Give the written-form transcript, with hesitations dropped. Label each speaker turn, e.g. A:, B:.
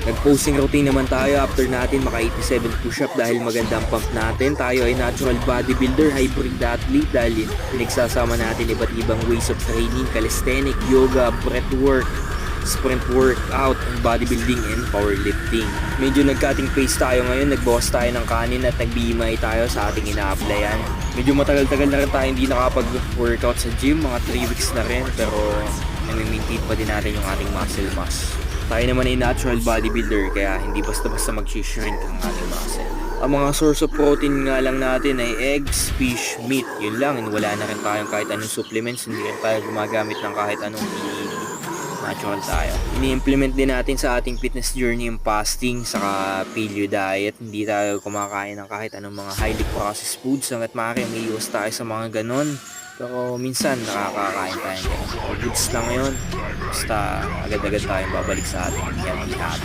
A: Nag-posing routine naman tayo after natin maka 87 push-up dahil magandang pump natin. Tayo ay natural bodybuilder, hybrid athlete dahil pinagsasama natin iba't ibang ways of training, calisthenic, yoga, breathwork, sprint workout, bodybuilding, and powerlifting. Medyo nag-cutting pace tayo ngayon, nagbawas tayo ng kanin at nag-BMI tayo sa ating ina-applyan. Medyo matagal-tagal na rin tayo hindi nakapag-workout sa gym, mga 3 weeks na rin, pero nami-maintain pa din natin yung ating muscle mass. Tayo naman ay natural bodybuilder kaya hindi basta-basta mag-shrink ang ating muscle. Ang mga source of protein nga lang natin ay eggs, fish, meat. Yun lang, wala na rin tayong kahit anong supplements, hindi rin tayo gumagamit ng kahit anong natural tayo. Ini-implement din natin sa ating fitness journey yung fasting saka paleo diet. Hindi tayo kumakain ng kahit anong mga highly processed foods hanggat maaari may iwas tayo sa mga ganon. Pero minsan nakakakain tayo ng goods lang yun. Basta agad-agad tayong babalik sa ating healthy habits.